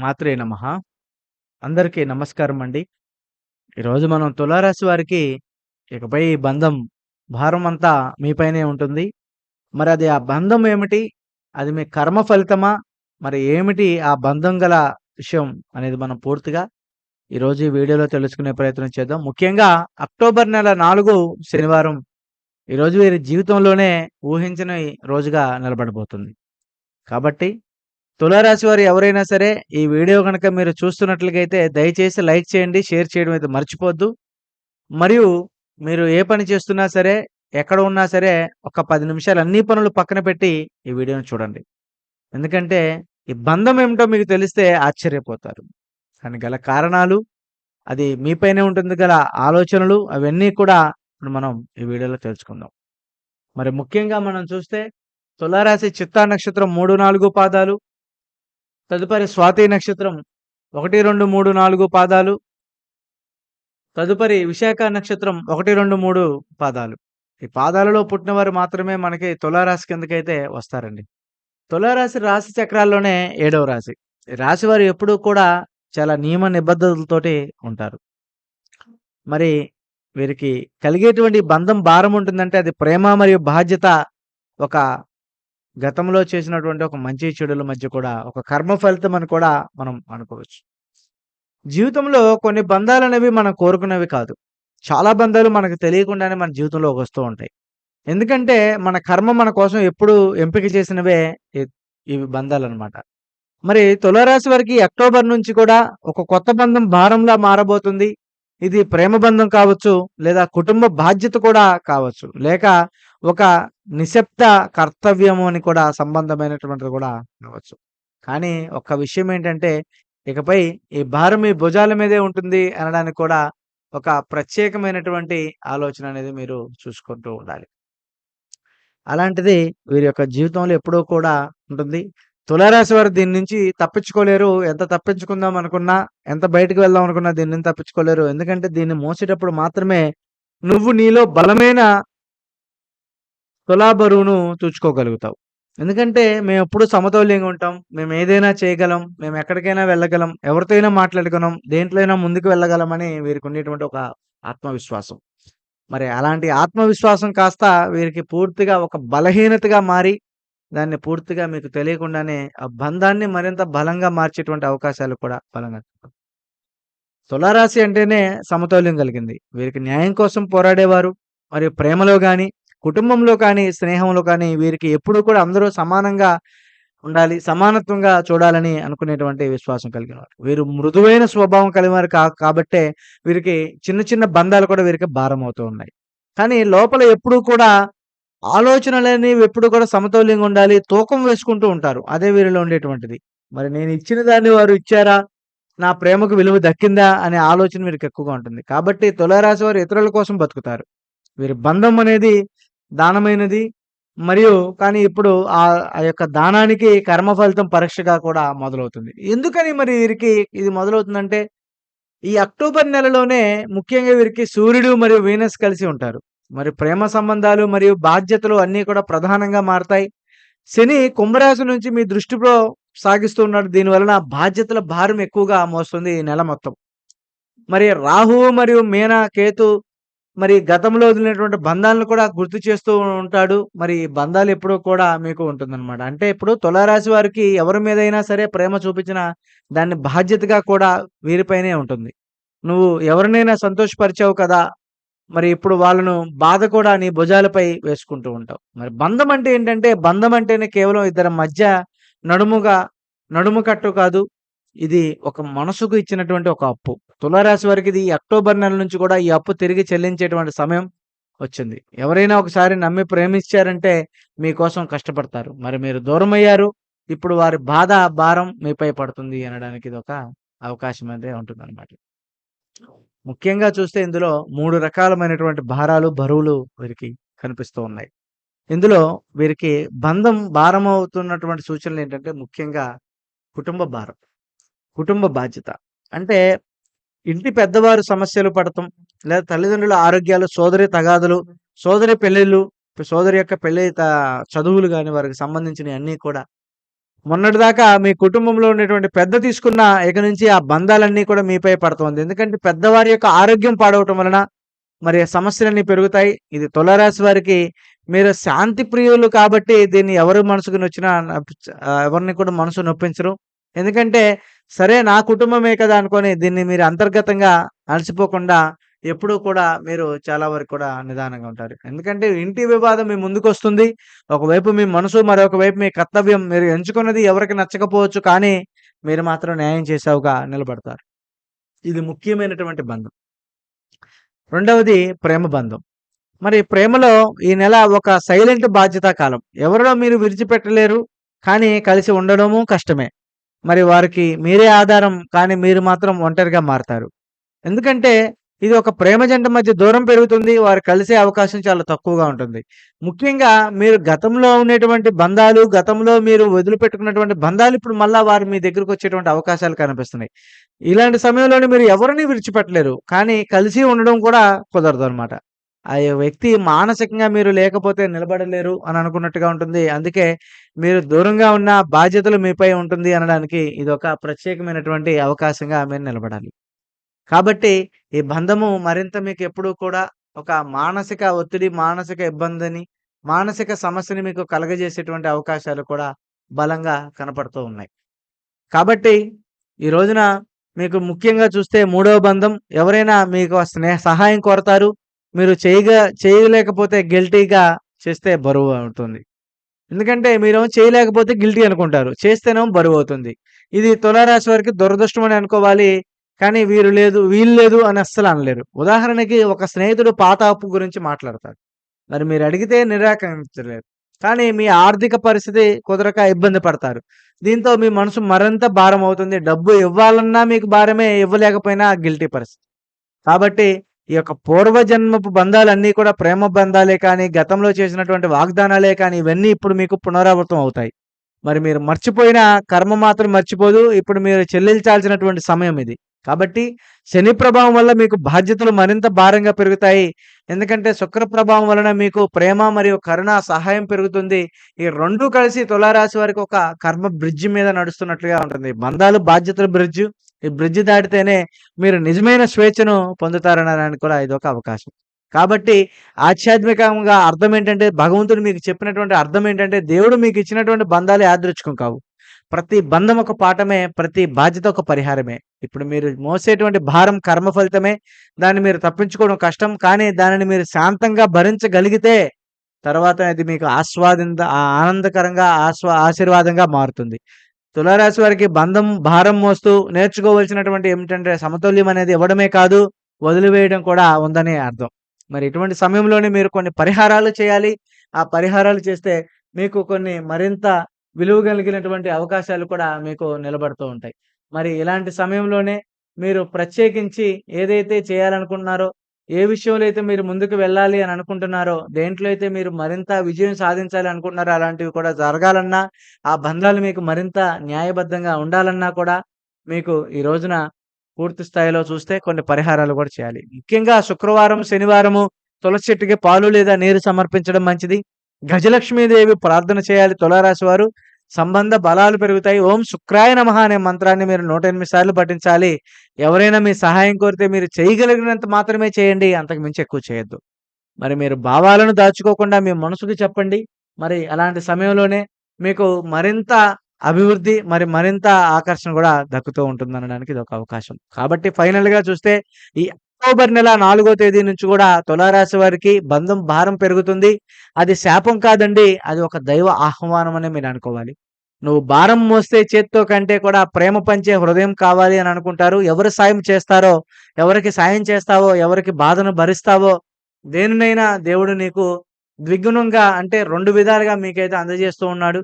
మాత్రే నమః. అందరికీ నమస్కారం అండి. ఈరోజు మనం తులారాశి వారికి ఇకపై ఈ బంధం భారం అంతా మీ పైనే ఉంటుంది. మరి అది ఆ బంధం ఏమిటి? అది మీ కర్మ ఫలితమా? మరి ఏమిటి ఆ బంధం గల విషయం అనేది మనం పూర్తిగా ఈరోజు ఈ వీడియోలో తెలుసుకునే ప్రయత్నం చేద్దాం. ముఖ్యంగా అక్టోబర్ నెల 4 శనివారం ఈరోజు వీరి జీవితంలోనే ఊహించని రోజుగా నిలబడబోతుంది. కాబట్టి తులారాశి వారు ఎవరైనా సరే ఈ వీడియో గనక మీరు చూస్తున్నట్లయితే దయచేసి లైక్ చేయండి, షేర్ చేయడం అయితే మర్చిపోవద్దు. మరియు మీరు ఏ పని చేస్తున్నా సరే, ఎక్కడ ఉన్నా సరే ఒక 10 నిమిషాలు అన్ని పనులు పక్కన పెట్టి ఈ వీడియోని చూడండి. ఎందుకంటే ఈ బంధం ఏమిటో మీకు తెలిస్తే ఆశ్చర్యపోతారు. దానికి గల కారణాలు, అది మీపైనే ఉంటుంది గల ఆలోచనలు అవన్నీ కూడా ఇప్పుడు మనం ఈ వీడియోలో తెలుసుకుందాం. మరి ముఖ్యంగా మనం చూస్తే తులారాశి చిత్తా నక్షత్రం 3, 4 పాదాలు, తదుపరి స్వాతి నక్షత్రం 1, 2, 3, 4 పాదాలు, తదుపరి విశాఖ నక్షత్రం 1, 2, 3 పాదాలు. ఈ పాదాలలో పుట్టినవారు మాత్రమే మనకి తులారాశి కిందకైతే వస్తారండి. తులారాశి రాశి చక్రాల్లోనే 7వ రాశి. ఈ రాశి వారు ఎప్పుడూ కూడా చాలా నియమ నిబద్ధతలతోటి ఉంటారు. మరి వీరికి కలిగేటువంటి బంధం భారం ఉంటుందంటే అది ప్రేమ మరియు బాధ్యత ఒక గతంలో చేసినటువంటి ఒక మంచి చెడుల మధ్య కూడా ఒక కర్మ ఫలితం అని కూడా మనం అనుకోవచ్చు. జీవితంలో కొన్ని బంధాలనేవి మనం కోరుకునేవి కాదు. చాలా బంధాలు మనకు తెలియకుండానే మన జీవితంలోకి వస్తూ ఉంటాయి. ఎందుకంటే మన కర్మ మన కోసం ఎప్పుడు ఎంపిక చేసినవే ఇ ఇవి బంధాలనమాట. మరి తులారాశి వారికి అక్టోబర్ నుంచి కూడా ఒక కొత్త బంధం భారంలా మారబోతుంది. ఇది ప్రేమ బంధం కావచ్చు, లేదా కుటుంబ బాధ్యత కూడా కావచ్చు. లేక ఒక నిశ్శబ్ద కర్తవ్యము అని కూడా సంబంధమైనటువంటిది కూడా కావచ్చు. కానీ ఒక్క విషయం ఏంటంటే, ఇకపై ఈ భారం మీ భుజాల మీదే ఉంటుంది అనడానికి కూడా ఒక ప్రత్యేకమైనటువంటి ఆలోచన అనేది మీరు చూసుకుంటూ ఉండాలి. అలాంటిది వీరి యొక్క జీవితంలో ఎప్పుడూ కూడా ఉంటుంది. తులారాశి వారు దీని నుంచి తప్పించుకోలేరు. ఎంత తప్పించుకుందాం అనుకున్నా, ఎంత బయటికి వెళ్దాం అనుకున్నా దీని నుంచి తప్పించుకోలేరు. ఎందుకంటే దీన్ని మోసేటప్పుడు మాత్రమే నువ్వు నీలో బలమైన తులా బరువును తూచుకోగలుగుతావు. ఎందుకంటే మేమెప్పుడూ సమతౌల్యంగా ఉంటాం. మేమేదైనా చేయగలం. మేమెక్కడికైనా వెళ్ళగలం. ఎవరితో అయినా మాట్లాడగలం. దేంట్లో అయినా ముందుకు వెళ్ళగలమని వీరికుండేటువంటి ఒక ఆత్మవిశ్వాసం. మరి అలాంటి ఆత్మవిశ్వాసం కాస్త వీరికి పూర్తిగా ఒక బలహీనతగా మారి, దాన్ని పూర్తిగా మీకు తెలియకుండానే ఆ బంధాన్ని మరింత బలంగా మార్చేటువంటి అవకాశాలు కూడా బలంగా తులారాశి అంటేనే సమతౌల్యం కలిగింది. వీరికి న్యాయం కోసం పోరాడేవారు, మరియు ప్రేమలో గాని, కుటుంబంలో కానీ, స్నేహంలో కానీ వీరికి ఎప్పుడూ కూడా అందరూ సమానంగా ఉండాలి. సమానత్వంగా చూడాలని అనుకునేటువంటి విశ్వాసం కలిగినవారు. వీరు మృదువైన స్వభావం కలిగినవారు కాబట్టే వీరికి చిన్న చిన్న బంధాలు కూడా వీరికి భారమవుతూ ఉన్నాయి. కానీ లోపల ఎప్పుడూ కూడా ఆలోచనలనేవి ఎప్పుడు కూడా సమతౌల్యంగా ఉండాలి. తూకం వేసుకుంటూ ఉంటారు. అదే వీరిలో ఉండేటువంటిది. మరి నేను ఇచ్చిన దాన్ని వారు ఇచ్చారా? నా ప్రేమకు విలువ దక్కిందా? అనే ఆలోచన వీరికి ఎక్కువగా ఉంటుంది. కాబట్టి తులారాశి వారు ఇతరుల కోసం బతుకుతారు. వీరి బంధం అనేది దానమైనది. మరియు కానీ ఇప్పుడు ఆ యొక్క దానానికి కర్మ ఫలితం పరీక్షగా కూడా మొదలవుతుంది. ఎందుకని మరి వీరికి ఇది మొదలవుతుందంటే, ఈ అక్టోబర్ నెలలోనే ముఖ్యంగా వీరికి సూర్యుడు మరియు వీనస్ కలిసి ఉంటారు. మరి ప్రేమ సంబంధాలు మరియు బాధ్యతలు అన్నీ కూడా ప్రధానంగా మారతాయి. శని కుంభరాశి నుంచి మీ దృష్టిలో సాగిస్తూ ఉన్నాడు. దీనివలన బాధ్యతల భారం ఎక్కువగా మోస్తుంది ఈ నెల మొత్తం. మరి రాహువు మరియు మీన, కేతు మరి గతంలో వదిలినటువంటి బంధాలను కూడా గుర్తు చేస్తూ ఉంటాడు. మరి ఈ బంధాలు ఎప్పుడూ కూడా మీకు ఉంటుందన్నమాట. అంటే ఇప్పుడు తులారాశి వారికి ఎవరి మీదైనా సరే ప్రేమ చూపించిన దాన్ని బాధ్యతగా కూడా వీరిపైనే ఉంటుంది. నువ్వు ఎవరినైనా సంతోషపరిచావు కదా! మరి ఇప్పుడు వాళ్ళను బాధ కూడా నీ భుజాలపై వేసుకుంటూ ఉంటావు. మరి బంధం అంటే ఏంటంటే, బంధం అంటేనే కేవలం ఇద్దరి మధ్య నడుముగా నడుము కట్టు కాదు. ఇది ఒక మనసుకు ఇచ్చినటువంటి ఒక అప్పు. తులారాశి వారికి ఇది ఈ అక్టోబర్ నెల నుంచి కూడా ఈ అప్పు తిరిగి చెల్లించేటువంటి సమయం వచ్చింది. ఎవరైనా ఒకసారి నమ్మి ప్రేమించారంటే మీకోసం కష్టపడతారు. మరి మీరు దూరమయ్యారు. ఇప్పుడు వారి బాధ, భారం మీపై పడుతుంది అనడానికి ఇదొక అవకాశం అయితే ఉంటుందన్నమాట. ముఖ్యంగా చూస్తే ఇందులో 3 రకాలమైనటువంటి భారాలు, బరువులు వీరికి కనిపిస్తూ ఉన్నాయి. ఇందులో వీరికి బంధం భారమవుతున్నటువంటి సూచనలేంటంటే ముఖ్యంగా కుటుంబ భారం, కుటుంబ బాధ్యత. అంటే ఇంటి పెద్దవారు సమస్యలు పడటం, లేదా తల్లిదండ్రుల ఆరోగ్యాలు, సోదరి తగాదులు, సోదరి పెళ్ళిళ్ళు, సోదరి యొక్క పెళ్లి చదువులు గాని వారికి సంబంధించినయి అన్నీ కూడా మొన్నటిదాకా మీ కుటుంబంలో ఉన్నటువంటి పెద్ద తీసుకున్న ఇక నుంచి ఆ బంధాలన్నీ కూడా మీపై పడుతుంది. ఎందుకంటే పెద్దవారి యొక్క ఆరోగ్యం పాడవటం వలన మరి సమస్యలన్నీ పెరుగుతాయి. ఇది తులారాశి వారికి మీరు శాంతి ప్రియులు కాబట్టి దీన్ని ఎవరి మనసుకు నొచ్చినా ఎవరిని కూడా మనసు నొప్పించరు. ఎందుకంటే సరే నా కుటుంబమే కదా అనుకోని దీన్ని మీరు అంతర్గతంగా అలసిపోకుండా ఎప్పుడూ కూడా మీరు చాలా వరకు కూడా నిదానంగా ఉంటారు. ఎందుకంటే ఇంటి వివాదం మీ ముందుకొస్తుంది. ఒకవైపు మీ మనసు, మరొక వైపు మీ కర్తవ్యం. మీరు ఎంచుకున్నది ఎవరికి నచ్చకపోవచ్చు. కానీ మీరు మాత్రం న్యాయం చేసావుగా నిలబడతారు. ఇది ముఖ్యమైనటువంటి బంధం. రెండవది ప్రేమ బంధం. మరి ప్రేమలో ఈ నెల ఒక సైలెంట్ బాధ్యతా కాలం. ఎవరినో మీరు విడిచిపెట్టలేరు. కానీ కలిసి ఉండడము కష్టమే. మరి వారికి మీరే ఆధారం. కానీ మీరు మాత్రం ఒంటరిగా మారతారు. ఎందుకంటే ఇది ఒక ప్రేమ జంట మధ్య దూరం పెరుగుతుంది. వారు కలిసే అవకాశం చాలా తక్కువగా ఉంటుంది. ముఖ్యంగా మీరు గతంలో ఉండేటువంటి బంధాలు, గతంలో మీరు వదిలిపెట్టుకున్నటువంటి బంధాలు ఇప్పుడు మళ్ళా వారు మీ దగ్గరకొచ్చేటువంటి అవకాశాలు కనిపిస్తున్నాయి. ఇలాంటి సమయంలోనే మీరు ఎవరిని విడిచిపెట్టలేరు. కానీ కలిసి ఉండడం కూడా కుదరదనమాట. ఆ వ్యక్తి మానసికంగా మీరు లేకపోతే నిలబడలేరు అని అనుకున్నట్టుగా ఉంటుంది. అందుకే మీరు దూరంగా ఉన్న బాధ్యతలు మీపై ఉంటుంది అనడానికి ఇదొక ప్రత్యేకమైనటువంటి అవకాశంగా మీరు నిలబడాలి. కాబట్టి ఈ బంధము మరింత మీకెప్పుడూ కూడా ఒక మానసిక ఒత్తిడి, మానసిక ఇబ్బందిని, మానసిక సమస్యని మీకు కలగజేసేటువంటి అవకాశాలు కూడా బలంగా కనపడుతూ ఉన్నాయి. కాబట్టి ఈ రోజున మీకు ముఖ్యంగా చూస్తే మూడవ బంధం ఎవరైనా మీకు సహాయం కోరతారు. మీరు చేయలేకపోతే గిల్టీగా చేస్తే బరువు అవుతుంది. ఎందుకంటే మీరేమో చేయలేకపోతే గిల్టీ అనుకుంటారు. చేస్తేనేమో బరువవుతుంది. ఇది తులారాశి వారికి దురదృష్టం అని అనుకోవాలి. కానీ వీళ్ళు లేదు అని అస్సలు అనలేరు. ఉదాహరణకి ఒక స్నేహితుడు పాత అప్పు గురించి మాట్లాడతాడు. మరి మీరు అడిగితే నిరాకరించలేరు. కానీ మీ ఆర్థిక పరిస్థితి కుదరక ఇబ్బంది పడతారు. దీంతో మీ మనసు మరింత భారం అవుతుంది. డబ్బు ఇవ్వాలన్నా మీకు భారమే, ఇవ్వలేకపోయినా గిల్టీ పరిస్థితి. కాబట్టి ఈ యొక్క పూర్వజన్మపు బంధాలన్నీ కూడా ప్రేమ బంధాలే కానీ, గతంలో చేసినటువంటి వాగ్దానాలే కానీ, ఇవన్నీ ఇప్పుడు మీకు పునరావృతం అవుతాయి. మరి మీరు మర్చిపోయిన కర్మ మాత్రం మర్చిపోదు. ఇప్పుడు మీరు చెల్లించాల్సినటువంటి సమయం ఇది. కాబట్టి శని ప్రభావం వల్ల మీకు బాధ్యతలు మరింత భారంగా పెరుగుతాయి. ఎందుకంటే శుక్ర ప్రభావం వలన మీకు ప్రేమ మరియు కరుణ, సహాయం పెరుగుతుంది. ఈ 2 కలిసి తులారాశి వారికి ఒక కర్మ బ్రిడ్జ్ మీద నడుస్తున్నట్లుగా ఉంటుంది. బంధాలు, బాధ్యతల బ్రిడ్జ్. ఈ బ్రిడ్జ్ దాటితేనే మీరు నిజమైన స్వేచ్ఛను పొందుతారనడానికి కూడా ఇదొక అవకాశం. కాబట్టి ఆధ్యాత్మికంగా అర్థం ఏంటంటే, భగవంతుడు మీకు చెప్పినటువంటి అర్థం ఏంటంటే, దేవుడు మీకు ఇచ్చినటువంటి బంధాలు యాదృచ్ఛికం కావు. ప్రతి బంధం ఒక పాఠమే, ప్రతి బాధ్యత ఒక పరిహారమే. ఇప్పుడు మీరు మోసేటువంటి భారం కర్మ ఫలితమే. దాన్ని మీరు తప్పించుకోవడం కష్టం. కానీ దానిని మీరు శాంతంగా భరించగలిగితే తర్వాత అది మీకు ఆనందకరంగా ఆశీర్వాదంగా మారుతుంది. తులారాశి వారికి బంధం, భారం మోస్తూ నేర్చుకోవాల్సినటువంటి ఏమిటంటే సమతుల్యం అనేది ఇవ్వడమే కాదు, వదిలివేయడం కూడా ఉందని అర్థం. మరి ఇటువంటి సమయంలోనే మీరు కొన్ని పరిహారాలు చేయాలి. ఆ పరిహారాలు చేస్తే మీకు కొన్ని మరింత విలువ కలిగినటువంటి అవకాశాలు కూడా మీకు నిలబడుతూ ఉంటాయి. మరి ఇలాంటి సమయంలోనే మీరు ప్రత్యేకించి ఏదైతే చేయాలనుకుంటున్నారో, ఏ విషయంలో అయితే మీరు ముందుకు వెళ్ళాలి అని అనుకుంటున్నారో, దేంట్లో అయితే మీరు మరింత విజయం సాధించాలి అనుకుంటున్నారో అలాంటివి కూడా జరగాలన్నా, ఆ బంధాలు మీకు మరింత న్యాయబద్ధంగా ఉండాలన్నా కూడా మీకు ఈ రోజున పూర్తి స్థాయిలో చూస్తే కొన్ని పరిహారాలు కూడా చేయాలి. ముఖ్యంగా శుక్రవారం, శనివారము తులసి చెట్టుకి పాలు లేదా నీరు సమర్పించడం మంచిది. గజలక్ష్మీదేవి ప్రార్థన చేయాలి తులారాశి వారు. సంబంధ బలాలు పెరుగుతాయి. ఓం శుక్రాయ నమః అనే మంత్రాన్ని మీరు 108 సార్లు పఠించాలి. ఎవరైనా మీ సహాయం కోరితే మీరు చేయగలిగినంత మాత్రమే చేయండి. అంతకు మించి ఎక్కువ చేయొద్దు. మరి మీరు భావాలను దాచుకోకుండా మీ మనసుకు చెప్పండి. మరి అలాంటి సమయంలోనే మీకు మరింత అభివృద్ధి, మరింత ఆకర్షణ కూడా దక్కుతూ ఉంటుందనడానికి ఇదొక అవకాశం. కాబట్టి ఫైనల్‌గా చూస్తే ఈ అక్టోబర్ నెల 4వ తేదీ నుంచి కూడా తులారాశి వారికి బంధం భారం పెరుగుతుంది. అది శాపం కాదండి. అది ఒక దైవ ఆహ్వానం అనే మీరు అనుకోవాలి. నువ్వు భారం మోస్తే చేత్తో కంటే కూడా ప్రేమ పంచే హృదయం కావాలి అని అనుకుంటారు. ఎవరు సాయం చేస్తారో, ఎవరికి సాయం చేస్తావో, ఎవరికి బాధను భరిస్తావో, దేనినైనా దేవుడు నీకు ద్విగుణంగా అంటే 2 విధాలుగా మీకైతే అందజేస్తూ ఉన్నాడు.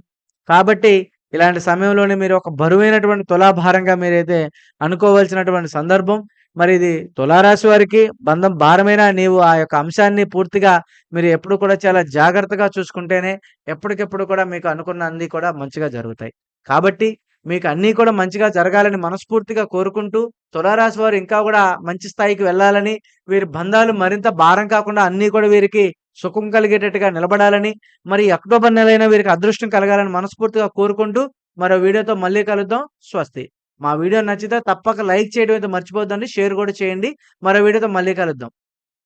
కాబట్టి ఇలాంటి సమయంలోనే మీరు ఒక బరువైనటువంటి తులాభారంగా మీరైతే అనుకోవాల్సినటువంటి సందర్భం. మరి ఇది తులారాశి వారికి బంధం భారమైనా నీవు ఆ యొక్క అంశాన్ని పూర్తిగా మీరు ఎప్పుడు కూడా చాలా జాగ్రత్తగా చూసుకుంటేనే ఎప్పటికెప్పుడు కూడా మీకు అనుకున్న అన్నీ కూడా మంచిగా జరుగుతాయి. కాబట్టి మీకు అన్నీ కూడా మంచిగా జరగాలని మనస్ఫూర్తిగా కోరుకుంటూ, తులారాశి వారు ఇంకా కూడా మంచి స్థాయికి వెళ్ళాలని, వీరి బంధాలు మరింత భారం కాకుండా అన్నీ కూడా వీరికి సుఖం కలిగేటట్టుగా నిలబడాలని, మరి అక్టోబర్ నెలైనా వీరికి అదృష్టం కలగాలని మనస్ఫూర్తిగా కోరుకుంటూ మరో వీడియోతో మళ్ళీ కలుద్దాం. స్వస్తి. మా వీడియో నచ్చితే తప్పక లైక్ చేయడం అయితే మర్చిపోవద్దండి. షేర్ కూడా చేయండి. మరో వీడియోతో మళ్ళీ కలుద్దాం.